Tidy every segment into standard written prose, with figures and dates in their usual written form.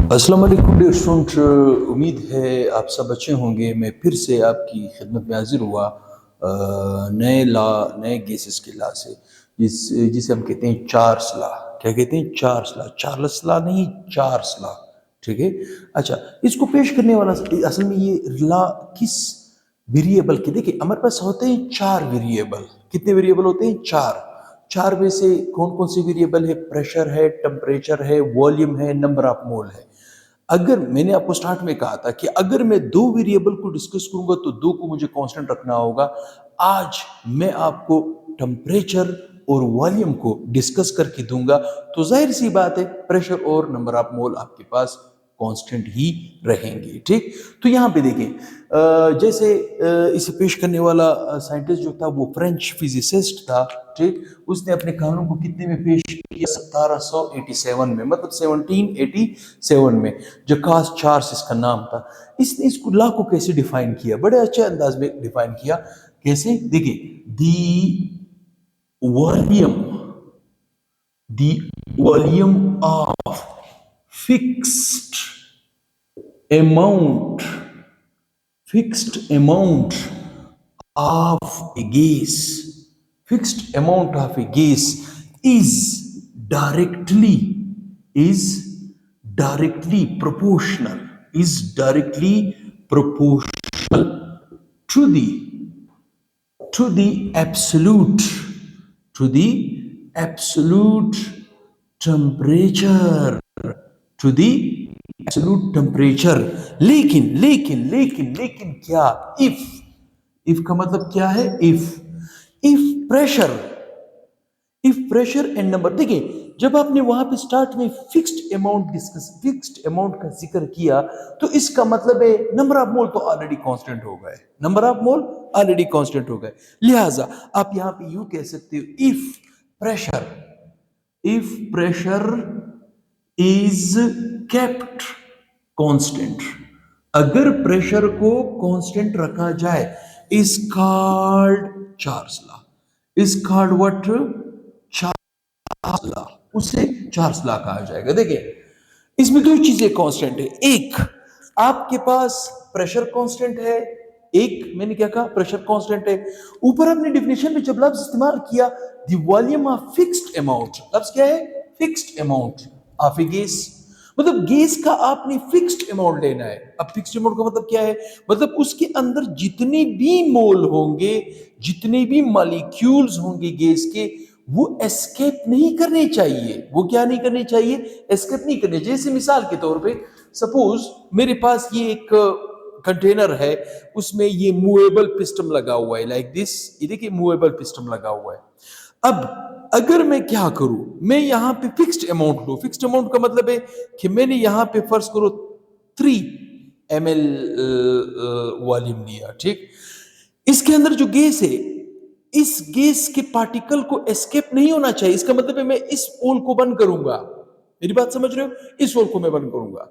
अस्सलाम वालेकुम dear student, उम्मीद है आप सब अच्छे होंगे। मैं फिर से आपकी खिदमत में हाजिर हुआ नए गैसेस के ला से, जिसे हम कहते हैं चार्ल्स ला। क्या कहते हैं? चार्ल्स ला नहीं, चार्ल्स ला। ठीक है। अच्छा, इसको पेश करने वाला असल में ये ला किस वेरिएबल के, देखिए हमारे पास होते हैं चार वेरिएबल। कितने वेरिएबल होते हैं? चार। चार में से कौन कौन सी वेरिएबल है? प्रेशर है, टेम्परेचर है, वॉल्यूम है, नंबर ऑफ मोल है। अगर मैंने आपको स्टार्ट में कहा था कि अगर मैं दो वेरिएबल को डिस्कस करूंगा तो दो को मुझे कांस्टेंट रखना होगा। आज मैं आपको टेम्परेचर और वॉल्यूम को डिस्कस करके दूंगा, तो जाहिर सी बात है प्रेशर और नंबर ऑफ मोल आपके पास कांस्टेंट ही रहेंगे। ठीक। तो यहाँ पे देखें, जैसे इसे पेश करने वाला साइंटिस्ट जो था वो फ्रेंच फिजिसिस्ट था। ठीक। उसने अपने कानून को कितने में पेश किया? 1787 में, मतलब 1787 में। जकास चार्ल्स इसका नाम था। इसने इसको लॉ को कैसे डिफाइन किया? बड़े अच्छे अंदाज में डिफाइन किया। कैसे? देखिए, volume the volume of fixed amount fixed amount of a gas fixed amount of a gas is directly is directly proportional is directly proportional to the to the absolute to the absolute temperature to the absolute temperature. लेकिन लेकिन लेकिन लेकिन क्या? If का मतलब क्या है? If pressure and number. देखिए, जब आपने वहां पे स्टार्ट में फिक्स्ड अमाउंट का जिक्र किया, तो इसका मतलब है नंबर ऑफ मोल तो ऑलरेडी कांस्टेंट हो गए। Number of mole already constant हो गए। लिहाजा आप यहां पे यूं कह सकते हो, if pressure is kept constant. अगर प्रेशर को कांस्टेंट रखा जाए, is called Charles law. Is called what? Charles law. उसे चार्ल्स लॉ कहा जाएगा। देखिए, इसमें दो चीजें कांस्टेंट है। एक, आपके पास प्रेशर कांस्टेंट है। एक, मैंने क्या कहा? प्रेशर कांस्टेंट है। ऊपर आपने डिफिनेशन में जब लफ्ज इस्तेमाल किया, the volume of fixed amount. लफ्ज क्या है? Fixed amount of A gas. मतलब गैस का आपने फिक्स्ड अमाउंट लेना है। अब फिक्स्ड अमाउंट का मतलब क्या है? मतलब उसके अंदर जितने भी मोल होंगे, जितने भी मॉलिक्यूल्स होंगे गैस के, वो एस्केप नहीं करने चाहिए। वो क्या नहीं करने चाहिए? एस्केप नहीं करने चाहिए। जैसे मिसाल के तौर पे, सपोज मेरे पास ये एक कंटेनर है, उसमें ये मूवेबल पिस्टन लगा हुआ है, लाइक दिस। ये देखिए, मूवेबल पिस्टन लगा हुआ है। अब अगर मैं क्या करूं, मैं यहां पे फिक्स्ड अमाउंट लूं। फिक्स्ड अमाउंट का मतलब है कि मैंने यहां पे फर्ज करो 3 ml वॉल्यूम लिया। ठीक। इसके अंदर जो गैस है, इस गैस के पार्टिकल को एस्केप नहीं होना चाहिए। इसका मतलब है मैं इस होल को बंद करूंगा। मेरी बात समझ रहे हो? इस होल को मैं बंद करूंगा।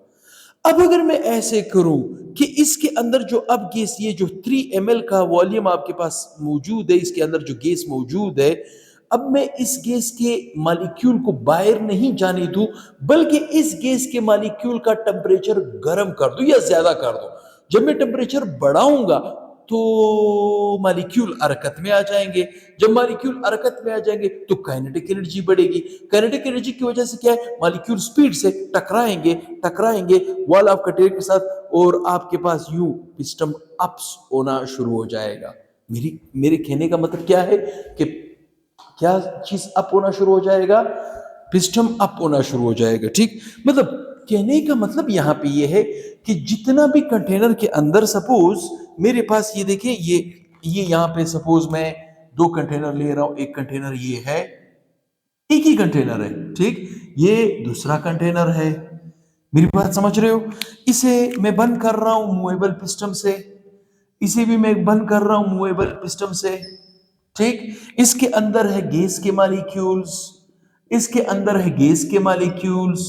अब अगर मैं ऐसे करूं कि इसके अंदर जो अब गैस, ये जो 3 ml का वॉल्यूम आपके पास मौजूद है, इसके अंदर जो गैस मौजूद है, अब मैं इस गैस के मॉलिक्यूल को बाहर नहीं जाने दूं, बल्कि इस गैस के मॉलिक्यूल का टेम्परेचर गर्म कर दूं या ज्यादा कर दूं। जब मैं टेम्परेचर बढ़ाऊंगा तो मॉलिक्यूल हरकत में आ जाएंगे। जब मॉलिक्यूल हरकत में आ जाएंगे तो काइनेटिक एनर्जी बढ़ेगी। काइनेटिक एनर्जी की वजह से क्या है? मॉलिक्यूल स्पीड से टकराएंगे वॉल ऑफ कंटेनर के साथ, और आपके पास यूं पिस्टन अप्स होना शुरू हो जाएगा। मेरे कहने का मतलब क्या है कि क्या चीज अप होना शुरू हो जाएगा? पिस्टन अप होना शुरू हो जाएगा। ठीक। मतलब कहने का मतलब यहां पे ये है कि जितना भी कंटेनर के अंदर, सपोज मेरे पास ये देखिए, ये यहां पे सपोज मैं दो कंटेनर ले रहा हूं। एक कंटेनर ये है, एक ही कंटेनर है। ठीक। ये दूसरा कंटेनर है। मेरी बात समझ रहे हो? इसे मैं बंद कर रहा हूं मूवेबल पिस्टन से, इसे भी मैं बंद कर रहा हूं मूवेबल पिस्टन से। ठीक। इसके अंदर है गैस के मॉलिक्यूल्स, इसके अंदर है गैस के मॉलिक्यूल्स।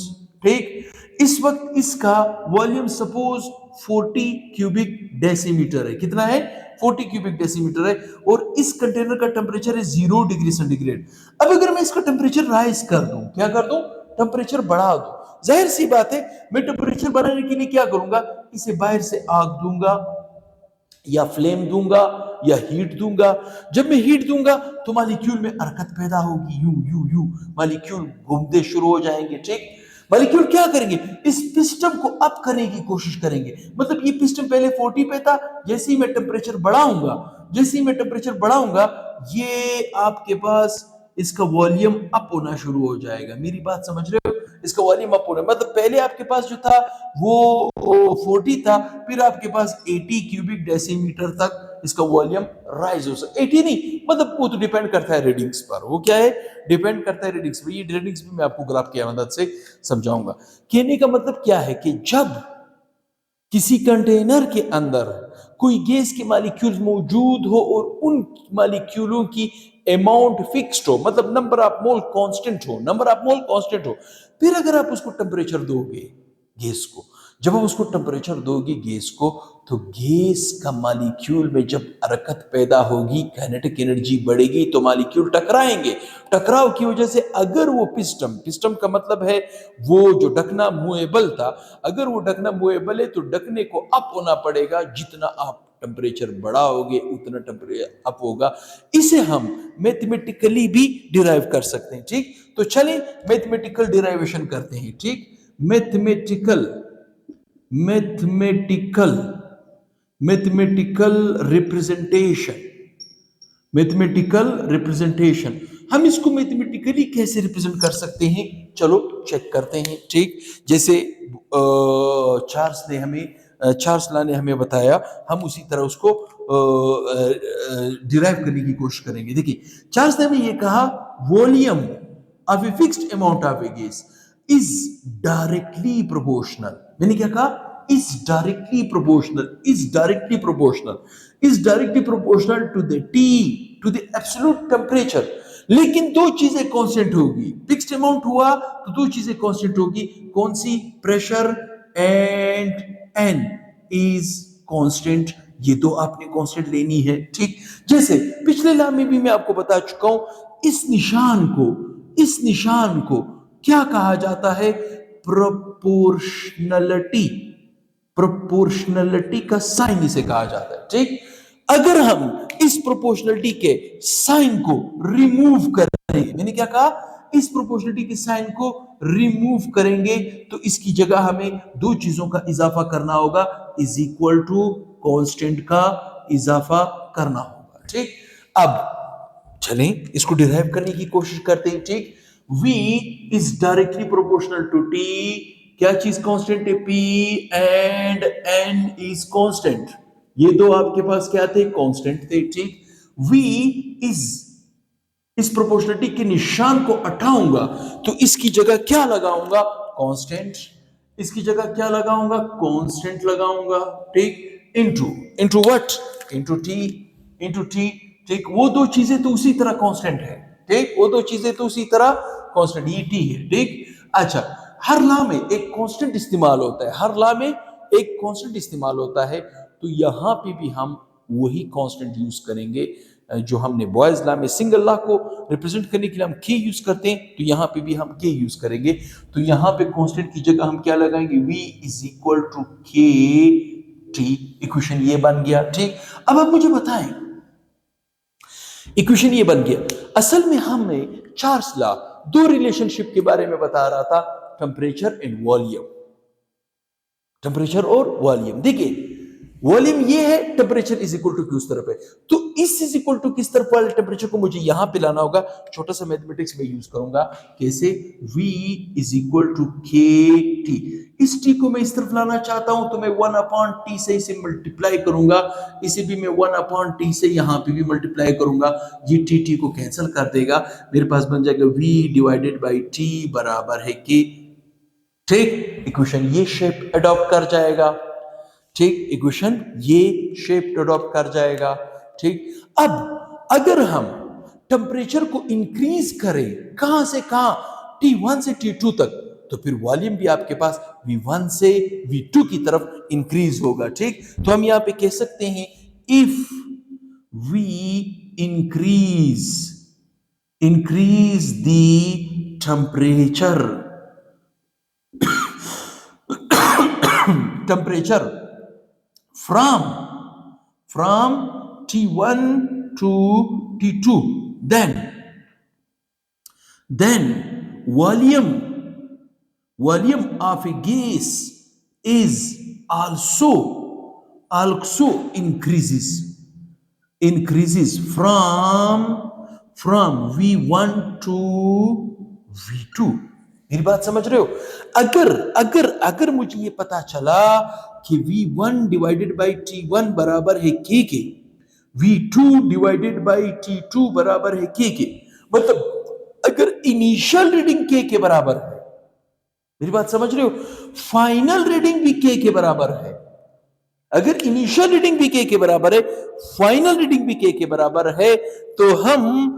ठीक। इस वक्त इसका वॉल्यूम सपोज 40 क्यूबिक डेसीमीटर है। कितना है? 40 क्यूबिक डेसीमीटर है। और इस कंटेनर का टेम्परेचर है 0 डिग्री सेंटीग्रेड। अब अगर मैं इसका टेम्परेचर राइज कर दूं, क्या कर दूं? टेम्परेचर बढ़ा दो। जाहिर सी बात है, मैं टेम्परेचर बढ़ाने के लिए क्या करूंगा, इसे बाहर से आग दूंगा या फ्लेम दूंगा या हीट दूंगा। जब मैं हीट दूंगा तो मॉलिक्यूल में हरकत पैदा होगी, यू यू यू मॉलिक्यूल घूमते शुरू हो जाएंगे। ठीक, मॉलिक्यूल क्या करेंगे, इस पिस्टन को अप करने की कोशिश करेंगे। मतलब ये पिस्टन पहले 40 पे था, जैसे ही मैं टेम्परेचर बढ़ाऊंगा, जैसे ही मैं टेम्परेचर बढ़ाऊंगा, ये आपके पास इसका वॉल्यूम अप होना शुरू हो जाएगा। मेरी बात समझ रहे हो, इसका वॉल्यूम अप होना मतलब पहले आपके पास जो था वो 40 था, फिर आपके पास 80 क्यूबिक डेसीमीटर तक इसका वॉल्यूम राइज हो सकता। 80 नहीं, मतलब वो तो डिपेंड करता है रीडिंग्स पर। वो क्या है, डिपेंड करता है रीडिंग्स पर। ये रीडिंग्स भी मैं आपको ग्राफ की मदद से समझाऊंगा। कहने का मतलब क्या है कि जब किसी कंटेनर के अंदर कोई गैस के मॉलिक्यूल्स मौजूद हो और उन मॉलिक्यूलों की अमाउंट फिक्स्ड हो, मतलब नंबर ऑफ मोल कांस्टेंट हो, नंबर ऑफ मोल कांस्टेंट हो, फिर अगर आप उसको टेम्परेचर दोगे गैस को, जब आप उसको टेम्परेचर दोगे गैस को, तो गैस का मॉलिक्यूल में जब हरकत पैदा होगी, काइनेटिक एनर्जी बढ़ेगी, तो मॉलिक्यूल टकराएंगे। टकराव की वजह से अगर वो पिस्टन का मतलब है वो जो ढकना मूवेबल था, अगर वो ढकना मूवेबल है तो ढकने को अप होना पड़ेगा। जितना आप टेम्परेचर बढ़ाओगे उतना टेम्परेचर अप होगा। इसे हम मैथमेटिकली भी डिराइव कर सकते हैं। ठीक, तो चलिए मैथमेटिकल डिराइवेशन करते हैं। ठीक, mathematical mathematical mathematical representation, mathematical representation हम इसको मैथमेटिकली कैसे रिप्रेजेंट कर सकते हैं, चलो चेक करते हैं। ठीक, जैसे चार्ल्स लॉ ने हमें बताया, हम उसी तरह उसको डिराइव करने की कोशिश करेंगे। देखिए, चार्ल्स ने हमें ये कहा, volume of a fixed amount of A gas is directly proportional. मैंने क्या कहा, is directly proportional to the T, to the absolute temperature। लेकिन दो चीजें कांस्टेंट होगी, फिक्स्ड अमाउंट हुआ तो दो चीजें कांस्टेंट होगी। कौन सी, pressure and n is constant. ये दो आपने कांस्टेंट लेनी है। ठीक, जैसे पिछले ला में भी मैं आपको बता चुका हूं, इस निशान को क्या कहा जाता है, प्रोपोर्शनलिटी का साइन इसे कहा जाता है। ठीक, अगर हम इस प्रोपोर्शनलिटी के साइन को रिमूव करेंगे, मैंने क्या कहा, इस प्रोपोर्शनलिटी के साइन को रिमूव करेंगे तो इसकी जगह हमें दो चीजों का इजाफा करना होगा, इज इक्वल टू कांस्टेंट का इजाफा करना होगा। ठीक, अब चलें इसको डिराइव करने की कोशिश करते हैं। ठीक, V is directly proportional to T, क्या चीज कांस्टेंट है, P and N is constant. ये दो आपके पास क्या थे, कांस्टेंट थे। ठीक, V इस प्रोपोर्शनलिटी के निशान को हटाऊंगा तो इसकी जगह क्या लगाऊंगा, कांस्टेंट। इसकी जगह क्या लगाऊंगा, कांस्टेंट लगाऊंगा। ठीक, इनटू व्हाट, इनटू T। ठीक, वो दो चीजें तो उसी तरह कांस्टेंट है। ठीक, वो दो चीजें तो उसी तरह कांस्टेंट, ये T है। ठीक, अच्छा, हर लॉ में एक कांस्टेंट इस्तेमाल होता है, हर लॉ में एक कांस्टेंट इस्तेमाल होता है, तो यहां पे भी हम वही कांस्टेंट यूज करेंगे जो हमने बॉयज लॉ में सिंगल लॉ को रिप्रेजेंट करने के लिए हम के यूज करते हैं, तो यहां पे भी हम के यूज करेंगे। तो यहां पे कांस्टेंट की जगह हम क्या लगाएंगे, v इज इक्वल टू के टी। इक्वेशन ये बन गया। ठीक, अब आप मुझे बताएं, इक्वेशन ये बन गया। असल में हमें चार्ल्स लॉ दो रिलेशनशिप के बारे में बता रहा था, टेम्परेचर एंड वॉल्यूम, टेम्परेचर और वॉल्यूम। देखिए, वॉल्यूम ये है, temperature is equal to Q उस तरफ है, तो इस इज इक्वल टू किस तरफ वाले टेम्परेचर को मुझे यहां पे लाना होगा। छोटा सा मैथमेटिक्स में यूज करूंगा, कैसे, v इज इक्वल टू के टी। इस t को मैं इस तरफ लाना चाहता हूं तो मैं 1/t से इसे मल्टीप्लाई करूंगा, इसे भी मैं 1/t से यहां पे भी मल्टीप्लाई करूंगा। ये t को कैंसिल कर देगा, मेरे पास बन जाएगा v डिवाइडेड बाई t बराबर है k। ठीक, इक्वेशन ये शेप अडॉप्ट कर जाएगा। ठीक, इक्वेशन ये शेप अडॉप्ट कर जाएगा। ठीक, अब अगर हम टेम्परेचर को इंक्रीज करें, कहां से कहां, T1 से T2 तक, तो फिर वॉल्यूम भी आपके पास V1 से V2 की तरफ इंक्रीज होगा। ठीक, तो हम यहां पे कह सकते हैं, if we increase the temperature, temperature from T1 to T2, then volume of a gas is also increases from V1 to V2। मेरी बात समझ रहे हो? अगर अगर अगर मुझे ये पता चला कि V1 डिवाइडेड बाई T1 बराबर है K के, V2 डिवाइडेड बाई T2 बराबर है K के, मतलब अगर इनिशियल रीडिंग K के बराबर है, मेरी बात समझ रहे हो, फाइनल रीडिंग भी K के बराबर है। अगर इनिशियल रीडिंग भी K के बराबर है, फाइनल रीडिंग भी K के बराबर है, तो हम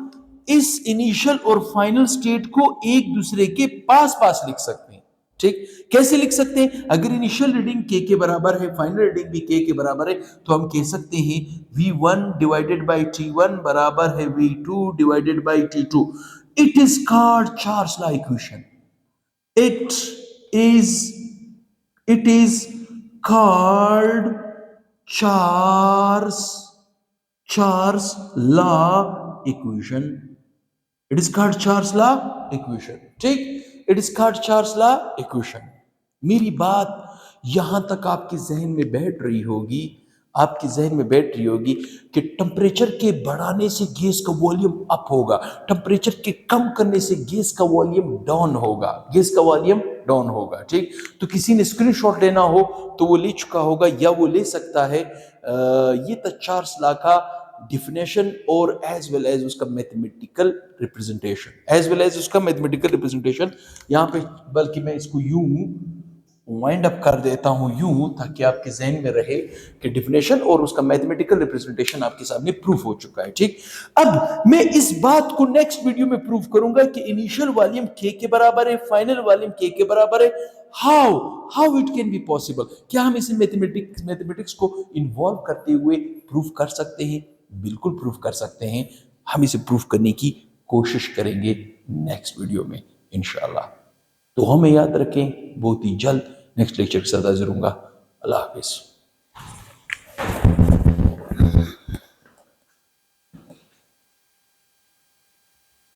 इस इनिशियल और फाइनल स्टेट को एक दूसरे के पास पास लिख सकते हैं। ठीक, कैसे लिख सकते हैं? अगर इनिशियल रीडिंग K के बराबर है, फाइनल रीडिंग भी K के बराबर है, तो हम कह सकते हैं V1 डिवाइडेड बाई T1 बराबर है V2 divided by T2। It is called Charles law equation. It is called Charles law equation। It is called Charles law equation। ठीक, it is called Charles law equation। मेरी बात यहां तक आपके जहन में बैठ रही होगी, कि टेम्परेचर के बढ़ाने से गैस का वॉल्यूम अप होगा, टेम्परेचर के कम करने से गैस का वॉल्यूम डाउन होगा। ठीक, तो किसी ने स्क्रीनशॉट लेना हो तो वो ले चुका होगा या वो ले सकता है। ये था चार्ल्स लॉ का डिफिनेशन और एज वेल एज उसका मैथमेटिकल रिप्रेजेंटेशन यहाँ पे, बल्कि मैं इसको यूं वाइंड अप कर देता हूं यूं, ताकि आपके जहन में रहे कि डिफिनेशन और उसका मैथमेटिकल रिप्रेजेंटेशन आपके सामने प्रूफ हो चुका है। ठीक, अब मैं इस बात को नेक्स्ट वीडियो में प्रूफ करूंगा कि इनिशियल वॉल्यूम K के बराबर है, फाइनल वॉल्यूम K के बराबर है। How it can be possible? क्या हम इसे मैथमेटिक्स को इन्वॉल्व करते हुए प्रूफ कर सकते हैं? बिल्कुल प्रूफ कर सकते हैं। हम इसे प्रूफ करने की कोशिश करेंगे नेक्स्ट वीडियो में इंशाल्लाह। तो हमें याद रखें, बहुत ही जल्द नेक्स्ट लेक्चर के साथ हाजिर होऊंगा। अल्लाह हाफिज़।